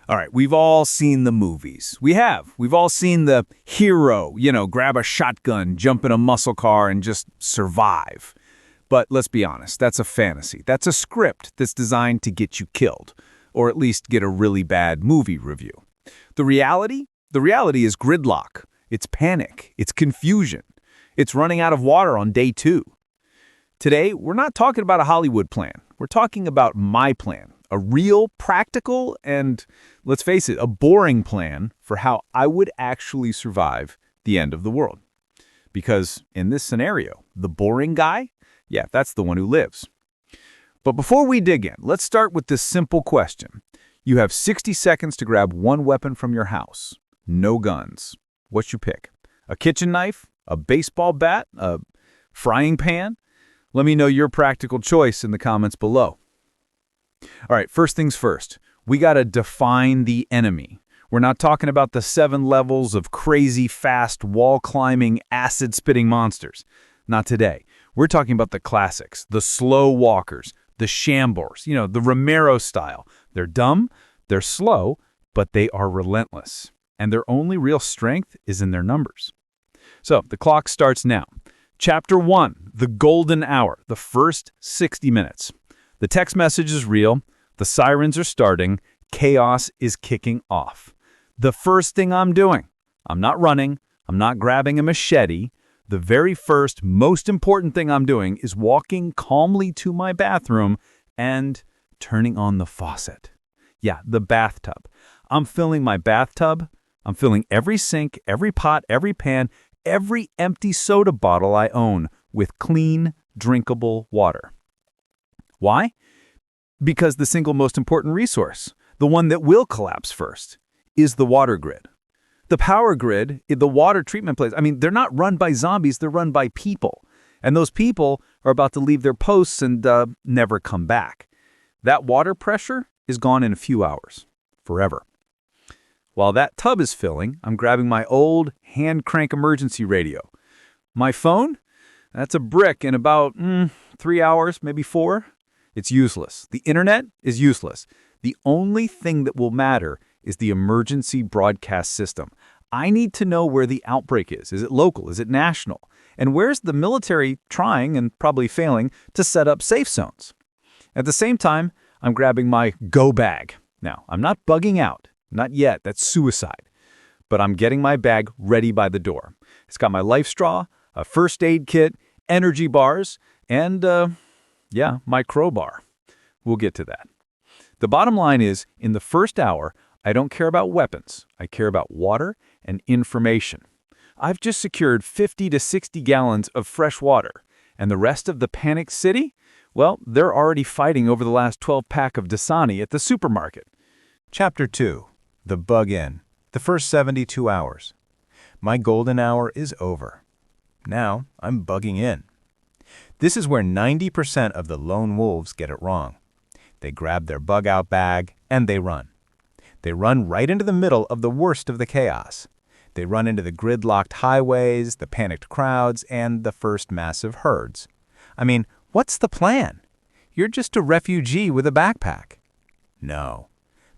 All right, we've all seen the movies. We have. We've all seen the hero, grab a shotgun, jump in a muscle car, and just survive. But let's be honest, that's a fantasy. That's a script that's designed to get you killed, or at least get a really bad movie review. The reality? The reality is gridlock. It's panic. It's confusion. It's running out of water on day 2. Today, we're not talking about a Hollywood plan. We're talking about my plan. A real, practical, and, let's face it, a boring plan for how I would actually survive the end of the world. Because in this scenario, the boring guy, that's the one who lives. But before we dig in, let's start with this simple question. You have 60 seconds to grab one weapon from your house. No guns. What you pick? A kitchen knife? A baseball bat? A frying pan? Let me know your practical choice in the comments below. All right, first things first. We got to define the enemy. We're not talking about the 7 levels of crazy fast wall-climbing, acid-spitting monsters. Not today. We're talking about the classics, the slow walkers, the shambors, the Romero style. They're dumb, they're slow, but they are relentless. And their only real strength is in their numbers. So the clock starts now. Chapter 1, the golden hour, the first 60 minutes. The text message is real, the sirens are starting, chaos is kicking off. The first thing I'm doing, I'm not running, I'm not grabbing a machete. The very first, most important thing I'm doing is walking calmly to my bathroom and turning on the faucet. Yeah, the bathtub. I'm filling my bathtub. I'm filling every sink, every pot, every pan, every empty soda bottle I own with clean, drinkable water. Why? Because the single most important resource, the one that will collapse first, is the water grid. The power grid, the water treatment plants, they're not run by zombies, they're run by people. And those people are about to leave their posts and never come back. That water pressure is gone in a few hours, forever. While that tub is filling, I'm grabbing my old hand crank emergency radio. My phone? That's a brick in about 3 hours, maybe 4. It's useless. The internet is useless. The only thing that will matter is the emergency broadcast system. I need to know where the outbreak is. Is it local? Is it national? And where's the military trying, and probably failing, to set up safe zones? At the same time, I'm grabbing my go bag. Now, I'm not bugging out. Not yet. That's suicide. But I'm getting my bag ready by the door. It's got my life straw, a first aid kit, energy bars, and my crowbar. We'll get to that. The bottom line is, in the first hour, I don't care about weapons. I care about water and information. I've just secured 50 to 60 gallons of fresh water. And the rest of the panicked city? Well, they're already fighting over the last 12-pack of Dasani at the supermarket. Chapter 2. The Bug In. The first 72 hours. My golden hour is over. Now I'm bugging in. This is where 90% of the lone wolves get it wrong. They grab their bug-out bag and they run. They run right into the middle of the worst of the chaos. They run into the gridlocked highways, the panicked crowds, and the first massive herds. What's the plan? You're just a refugee with a backpack. No.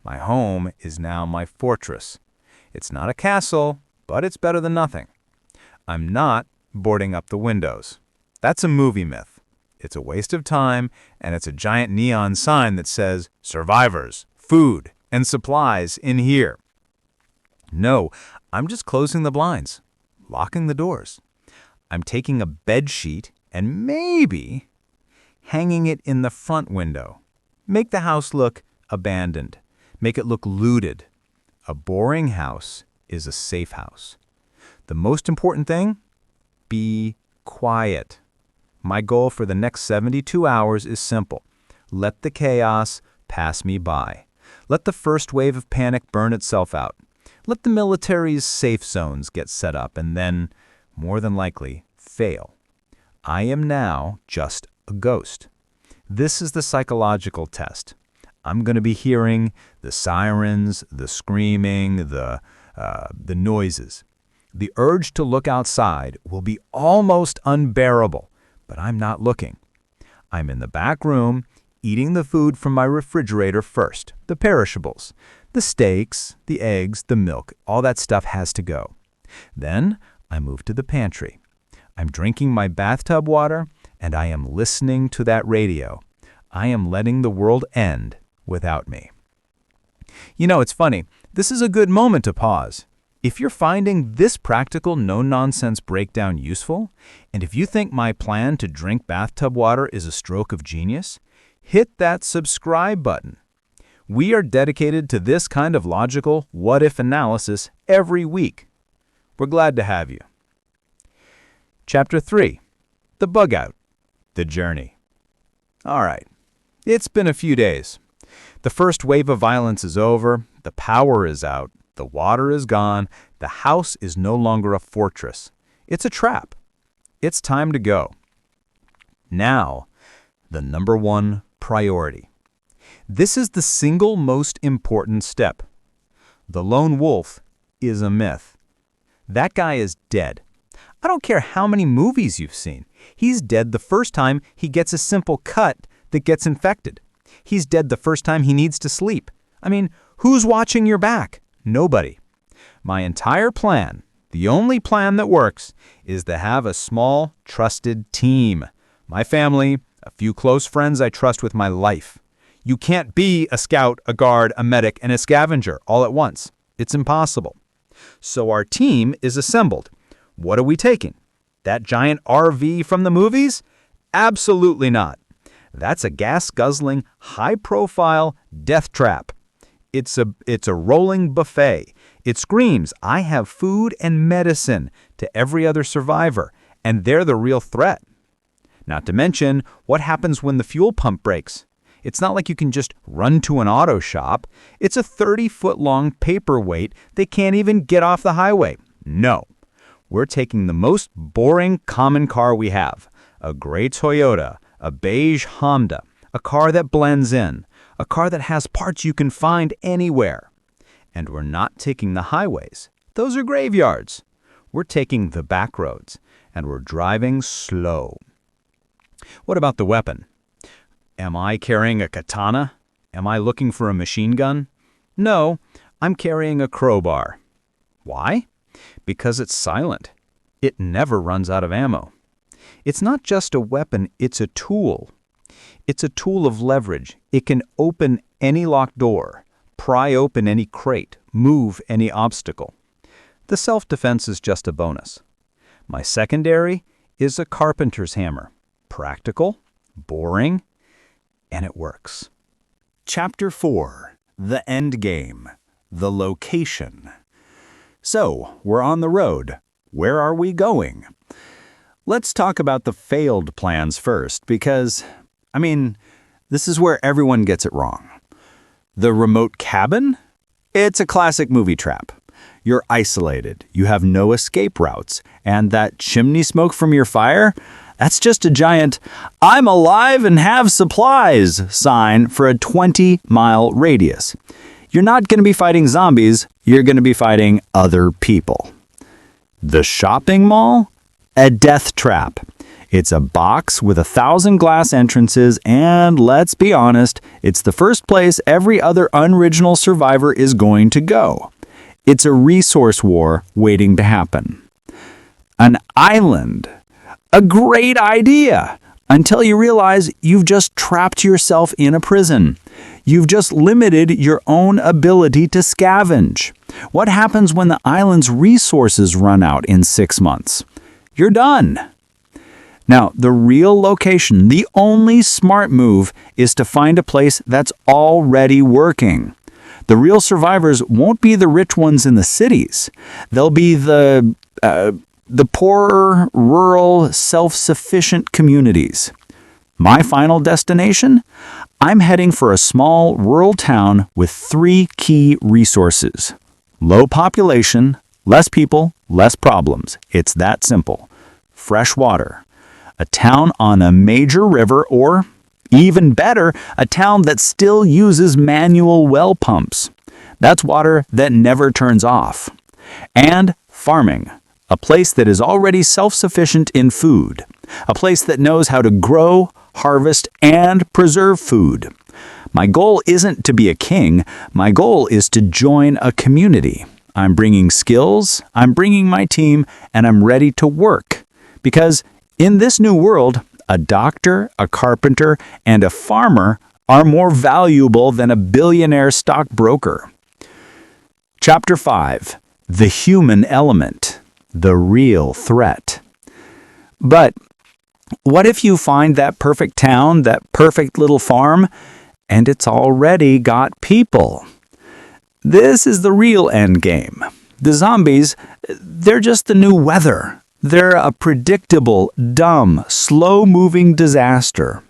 My home is now my fortress. It's not a castle, but it's better than nothing. I'm not boarding up the windows. That's a movie myth. It's a waste of time, and it's a giant neon sign that says, "Survivors, food, and supplies in here." No, I'm just closing the blinds, locking the doors. I'm taking a bed sheet and maybe hanging it in the front window. Make the house look abandoned. Make it look looted. A boring house is a safe house. The most important thing? Be quiet. My goal for the next 72 hours is simple. Let the chaos pass me by. Let the first wave of panic burn itself out. Let the military's safe zones get set up and then, more than likely, fail. I am now just a ghost. This is the psychological test. I'm going to be hearing the sirens, the screaming, the noises. The urge to look outside will be almost unbearable, but I'm not looking. I'm in the back room, eating the food from my refrigerator first, the perishables. The steaks, the eggs, the milk, all that stuff has to go. Then I move to the pantry. I'm drinking my bathtub water, and I am listening to that radio. I am letting the world end without me. You know, it's funny. This is a good moment to pause. If you're finding this practical, no-nonsense breakdown useful, and if you think my plan to drink bathtub water is a stroke of genius, hit that subscribe button. We are dedicated to this kind of logical what-if analysis every week. We're glad to have you. Chapter 3. The Bug Out. The Journey. All right. It's been a few days. The first wave of violence is over, the power is out, the water is gone, the house is no longer a fortress. It's a trap. It's time to go. Now, the number one priority. This is the single most important step. The lone wolf is a myth. That guy is dead. I don't care how many movies you've seen. He's dead the first time he gets a simple cut that gets infected. He's dead the first time he needs to sleep. I mean, who's watching your back? Nobody. My entire plan, the only plan that works, is to have a small, trusted team. My family, a few close friends I trust with my life. You can't be a scout, a guard, a medic, and a scavenger all at once. It's impossible. So our team is assembled. What are we taking? That giant RV from the movies? Absolutely not. That's a gas-guzzling, high-profile death trap. It's a rolling buffet. It screams, I have food and medicine to every other survivor, and they're the real threat. Not to mention, what happens when the fuel pump breaks? It's not like you can just run to an auto shop. It's a 30-foot-long paperweight they can't even get off the highway. No. We're taking the most boring common car we have, a gray Toyota, a beige Honda, a car that blends in, a car that has parts you can find anywhere. And we're not taking the highways. Those are graveyards. We're taking the back roads, and we're driving slow. What about the weapon? Am I carrying a katana? Am I looking for a machine gun? No, I'm carrying a crowbar. Why? Because it's silent. It never runs out of ammo. It's not just a weapon, it's a tool. It's a tool of leverage. It can open any locked door, pry open any crate, move any obstacle. The self-defense is just a bonus. My secondary is a carpenter's hammer. Practical, boring, and it works. Chapter 4. The End Game. The Location. So, we're on the road. Where are we going? Let's talk about the failed plans first, because, this is where everyone gets it wrong. The remote cabin? It's a classic movie trap. You're isolated, you have no escape routes, and that chimney smoke from your fire? That's just a giant, I'm alive and have supplies sign for a 20-mile radius. You're not going to be fighting zombies, you're going to be fighting other people. The shopping mall? A death trap. It's a box with 1,000 glass entrances, and let's be honest, it's the first place every other unoriginal survivor is going to go. It's a resource war waiting to happen. An island. A great idea, until you realize you've just trapped yourself in a prison. You've just limited your own ability to scavenge. What happens when the island's resources run out in 6 months? You're done. Now, the real location, the only smart move, is to find a place that's already working. The real survivors won't be the rich ones in the cities. They'll be the poorer, rural, self-sufficient communities. My final destination? I'm heading for a small rural town with 3 key resources. Low population, less people, less problems. It's that simple. Fresh water. A town on a major river, or, even better, a town that still uses manual well pumps. That's water that never turns off. And farming. A place that is already self-sufficient in food. A place that knows how to grow, harvest, and preserve food. My goal isn't to be a king. My goal is to join a community. I'm bringing skills, I'm bringing my team, and I'm ready to work. Because in this new world, a doctor, a carpenter, and a farmer are more valuable than a billionaire stockbroker. Chapter 5. The Human Element. The Real Threat. But what if you find that perfect town, that perfect little farm, and it's already got people? This is the real end game. The zombies, they're just the new weather. They're a predictable, dumb, slow-moving disaster.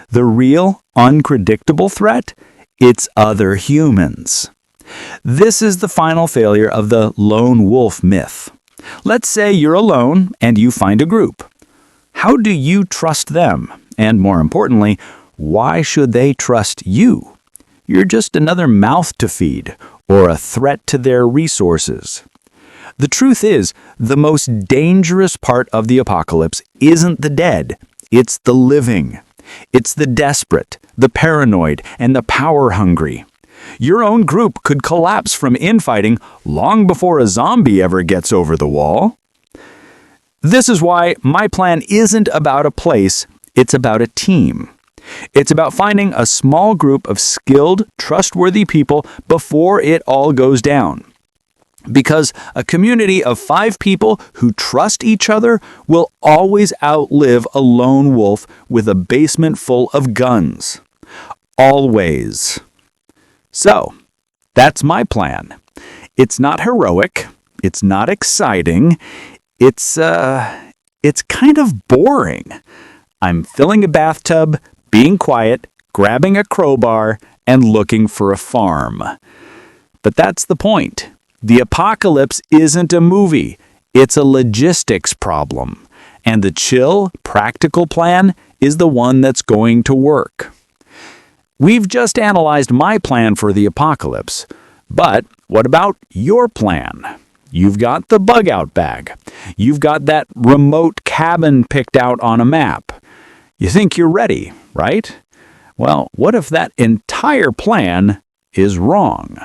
The real, unpredictable threat? It's other humans. This is the final failure of the lone wolf myth. Let's say you're alone and you find a group. How do you trust them? And more importantly, why should they trust you? You're just another mouth to feed or a threat to their resources. The truth is, the most dangerous part of the apocalypse isn't the dead, it's the living. It's the desperate, the paranoid, and the power-hungry. Your own group could collapse from infighting long before a zombie ever gets over the wall. This is why my plan isn't about a place, it's about a team. It's about finding a small group of skilled, trustworthy people before it all goes down. Because a community of 5 people who trust each other will always outlive a lone wolf with a basement full of guns. Always. So, that's my plan. It's not heroic. It's not exciting. It's kind of boring. I'm filling a bathtub, being quiet, grabbing a crowbar, and looking for a farm. But that's the point. The apocalypse isn't a movie. It's a logistics problem. And the chill, practical plan is the one that's going to work. We've just analyzed my plan for the apocalypse. But what about your plan? You've got the bug-out bag. You've got that remote cabin picked out on a map. You think you're ready, right? Well, what if that entire plan is wrong?